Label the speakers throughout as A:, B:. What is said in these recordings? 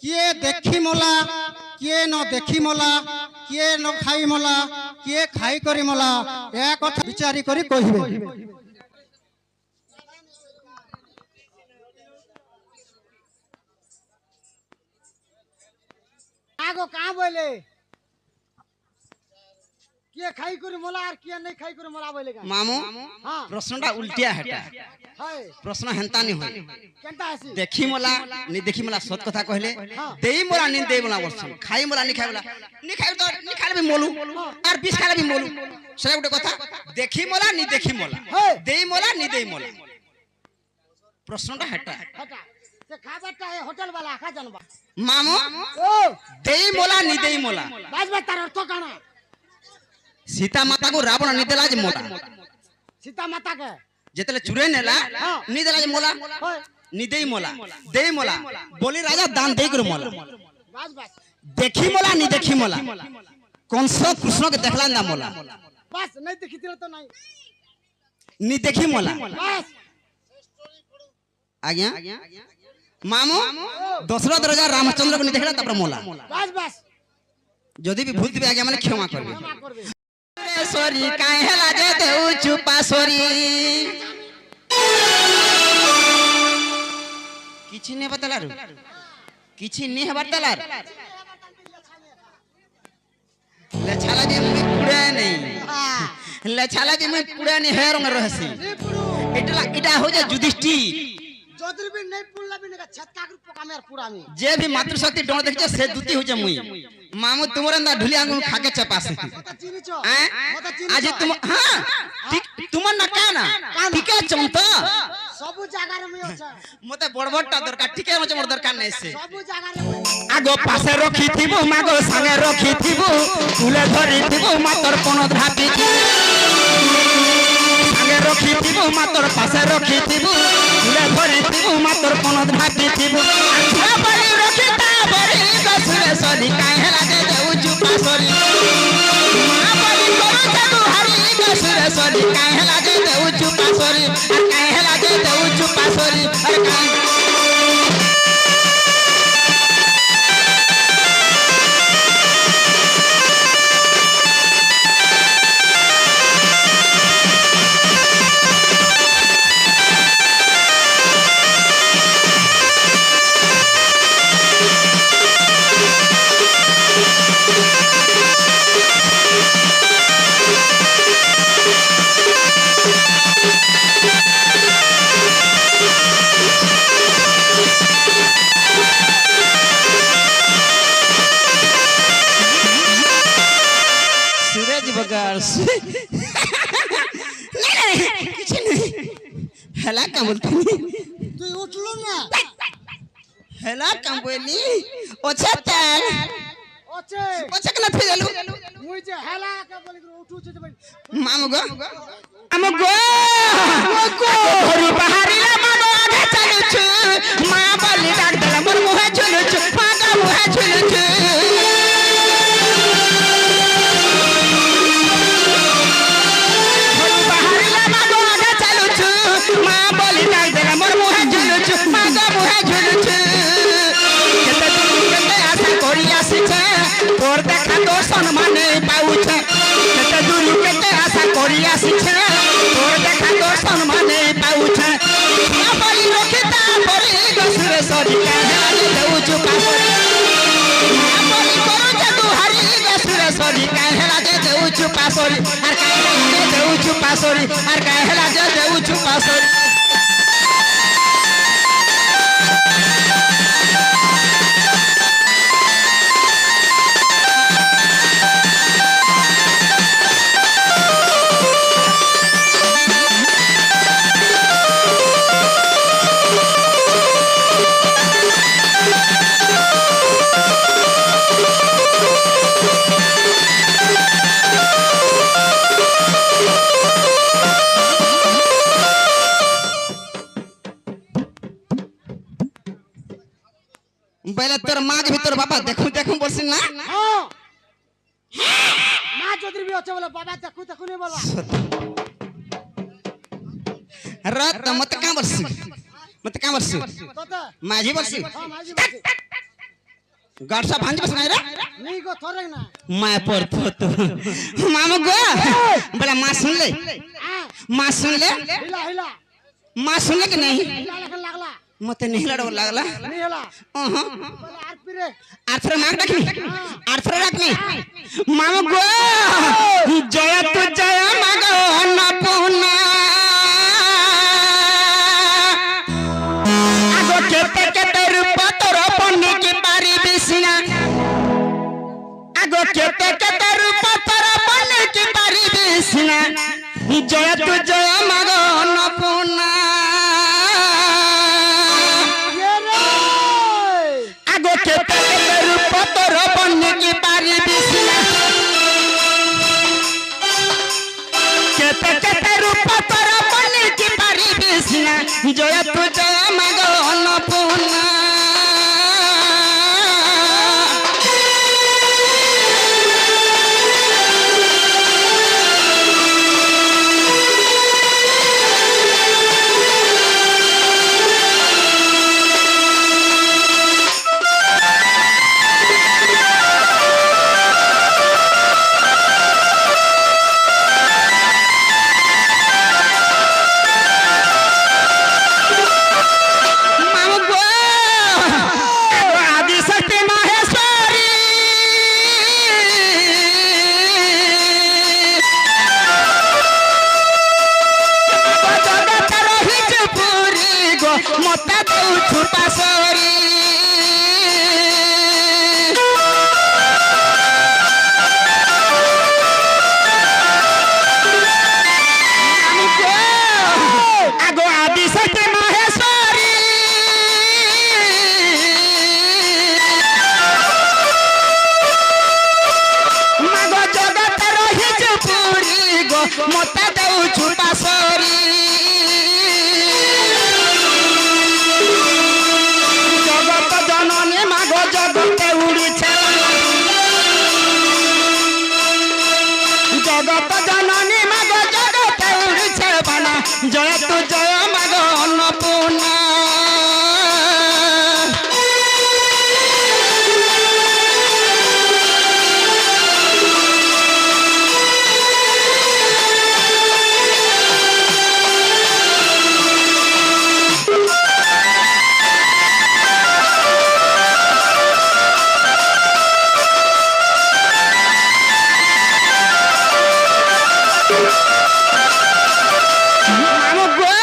A: किए देखी मला किए न देखी मला किए न खाई मला किए खाई करी मला ए कथा विचारी करी कहिबे।
B: आगो कहाँ बोले किए खाई करी मला और किए नहीं खाई करी मला बोले का
C: मामू
B: हां
C: प्रश्नटा उल्टिया हेटा
B: हाय
C: प्रश्न हेंता नहीं होय
B: केनता आसी
C: देखी मला नि देखी मला सत कथा कहले
B: हाँ।
C: देई मला नि देई मला वर्षन खाई मला नि खाई मला नि खाई तो नि खाले भी मोलू और बीस खाले भी मोलू से गोटे कथा देखी मला नि देखी मला
B: हाय।
C: देई मला नि देई मला प्रश्नटा हेटा
B: हटा से खाबाटा है होटल वाला खा जानबा
C: मामू
B: ओ
C: देई मला नि देई मला
B: बाज बाज तार अर्थ काना
C: सीता माता को रावण नि देला जे मोला
B: सीता माता के
C: जेतले चुरे नेला नि देला जे मोला
B: हाय
C: नि देई मोला देई मोला बोली राजा दान देई कर मोला
B: बाज बाज
C: देखी मोला नि देखी मोला कंस कृष्ण के देखला ना मोला
B: बस नहीं देखी तिला तो नहीं
C: नि देखी मोला
B: बस
C: आज्ञा मामू दशरथ राजा रामचंद्र को नि देखला तपर मोला
B: बस बस
C: जदी भी भूल दिबे आज्ञा माने क्षमा करबे
B: क्षमा कर दे
C: सॉरी काहे लाजे देउ चुपा सॉरी किछि ने बतलार किछि ने बतलार लछाला जे मुई कुड़े नहीं लछाला जे मुई कुड़े नहीं हेरंग रहसी इटा हो जा युधिष्ठिर
B: जोदर भी नहीं पुल्ला भी नहीं छक्का के पका मेर पूरा में
C: जे भी मातृशक्ति डोण देखजे से दूती हो जा मुई मामू तुमरे अंदर ढुली आंगुल खाके चपासे
B: मत चीनी छो
C: हैं
B: मत चीनी
C: आज तुम हां तुमन ना काना टिके चमता
B: सबु जागा रे में अच्छा
C: मते बड़बड़टा दरकार टिके मते मोर दरकार नै से
B: सबु जागा रे
C: आगो पासे रखी थिबो मागो संगे रखी थिबो फुले धरी थिबो मातर कोन धापी संगे रखी थिबो मातर पासे रखी थिबो फुले धरी थिबो मातर कोन धापी थिबो आछा बड़ी रखी ता बड़ी गसरे सदी काहे लागे देउ चुपा सरी मा बड़ी करो जादू हरी गसरे सदी काहे लागे देउ चुपा सरी आ काहे लागे देउ चुपा सरी अरे काहे हेला का बोलती
B: तू उठलो ना
C: हेला का बोली ओछे तार
B: ओचे
C: ओछे कना फिरलु
B: मुई जे हला का बोली उठू छे
C: मामगो हमगो हरि बहारीला मानो आगे चलु छु मा बोली डाक दला मोर मुहे चलु छु पागा मुहे चलु छु तोर देखा तो सम्मान पाउछ केते दूर केते आशा करिया शिक्षा तोर देखा तो सम्मान पाउछ ना बली रखिता बली गसरे सरी काहे देउ चुपा सरी ना बली करू जे तू हरी गसरे सरी काहे लागे देउ चुपा सरी आर काहे लागे देउ चुपा सरी आर काहे लागे देउ चुपा सरी पहले तोर माँ के भीतर बाबा देखू देखू बोलसिन ना
B: हां मां जोदर भी अच्छे बोला बाबा देखू देखू नहीं बोलवा
C: रात मत का बरसी मत का बरसी
B: तो
C: माझी बरसी
B: हां माझी बात
C: গাড়সা ভাঙবে শোনাই রে
B: নি গো থরে না
C: মায় পর তো মামু গো বলে মা শুনলে
B: আ
C: মা শুনলে
B: हिला हिला
C: মা শুনলে কি नहीं
B: हिला लगन लागला
C: मते नहीं लड़ो लागला
B: नी हिला
C: ओहो
B: बोले आर पिरे
C: আর ফের মার ডাকনি আর ফের ডাকনি মামু গো জয় তু জয় মাগো অন্নপূর্ণা আগো কেতে কেতে রূপ তোর পন্নি কি পারি বিসিনা আগো কেতে কেতে রূপ তোর পন্নি কি পারি বিসিনা জয় তু জয় মাগো অন্নপূর্ণা
B: ये रे
C: আগো কেতে কেতে রূপ তোর পন্নি কি পারি বিসিনা কেতে কেতে রূপ তোর পন্নি কি পারি বিসিনা জয় তু জয় মাগো অন্নপূর্ণা মামু গো আদি শক্তি মাহেশ্বরী জগত রহিছ পুরী গো মতে দৌছু পাশরি মামু গো আগো আদি শক্তি মাহেশ্বরী মাগো জগত রহিছ পুরী গো মতে দৌছু পাশরি জগত জননী মাগো জগতে উড়িছে জগত জননী মাগো জগতে উড়িছে বানা জয় তু জয় মাগো অন্নপূর্ণা মামু গো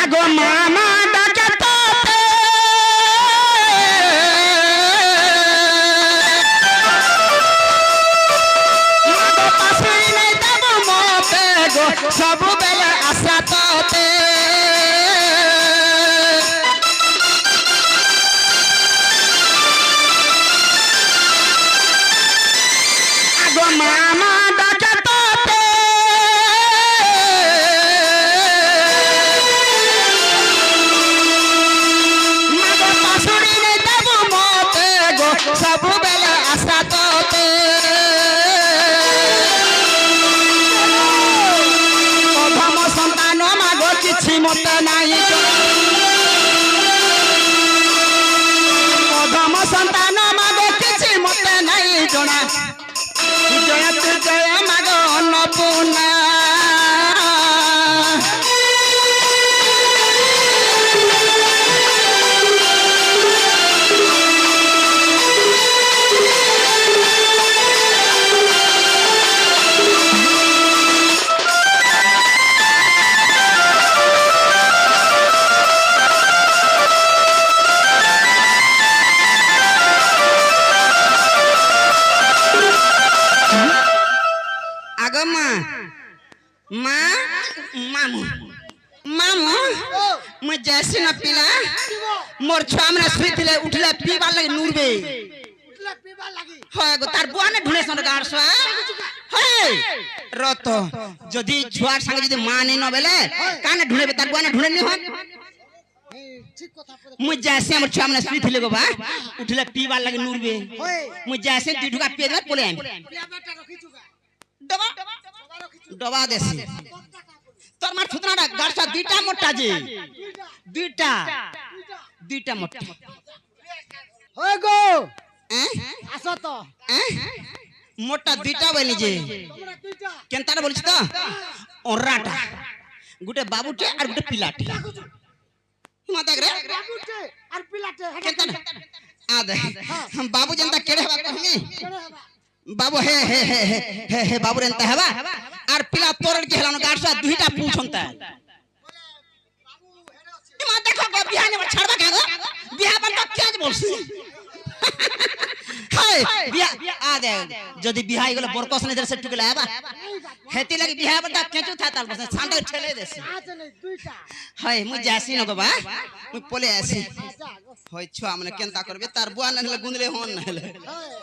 C: আগো মামা ডাকে তোতে মাগো পাশে নাই দেব মতে গো ସବୁବେଳେ আশা তোতে আগো মামা ডাকে তোতে মাগো পাশুড়ি নেই দেব মতে গো ସବୁବେଳେ আশা তোতে অধম সন্তান মাগো কিছু মতে নাই অধম সন্তান মাগো কিছু মতে নাই জনা জয় তু জয় মাগো অন্নপূর্ণা আগো মা মা মামু মামু মু জেসি না পিলা মোর ছুয়া মানে শুইলে উঠলে পিবার লাগে নুরবে
B: उठला पीबा लागी
C: হয় গো তার বুয়ানে ঢুলে সন গাড়ছুয়া হয় রত যদি ছুয়ার সঙ্গে যদি মা নেই নবেলে কানে ঢুলেবে তার বুয়ানে ঢুলে নি হয়
B: हे ठीक কথা পড়ে
C: মু জেসি আমার ছুয়া মানে শুইলে গো বা উঠলে পিবার লাগে নুরবে
B: होय
C: মু জেসি দুই ঢুকা পিয়ে দেবে পলে আইম
B: पिया बेटा रखी चुका
C: ডবা
B: सवा रखी चुका
C: ডবা দেছি তোর মার ছুতনাটা গাড়ছা দুইটা মোটা যে দুইটা দুইটা মোটা
B: হয়ে গো
C: হ্যাঁ
B: আসো তো
C: মোটা দুইটা বলি যে
B: তোমরা দুইটা
C: কেনতারে বলছি তো ওরাটা গুটে বাবুটে আর গুটে পিলাটে মাতা রে
B: বাবুটে আর পিলাটে
C: কেনতারে আ দে বাবু যেনতা কেড়ে হবা কহি
B: কেড়ে হবা
C: বাবু হে হে হে হে হে বাবু রেনতা হবা আর পিলা তোর কি হলানো গাছটা দুইটা পুছন্তা মা দেখো গো বিহা নে ছাড়বা কাগো বিহা বান্তা কেজ বলছি হাই বিহা আ দে যদি বিহা গেলে বরকস নে দেশে টুকলে আবা হেতি লাগি বিহা বান্তা কেচু থা তাল বসে ছান্ডে ঠেলে দেছে
B: আছে নাই দুইটা
C: হাই মু যাসি ন গো বা মু পলে আসি
B: যা গো
C: হই ছুয়া মানে কেনতা করবে তার বুয়া না হলে গুন্দলে হন না হলে
B: হয়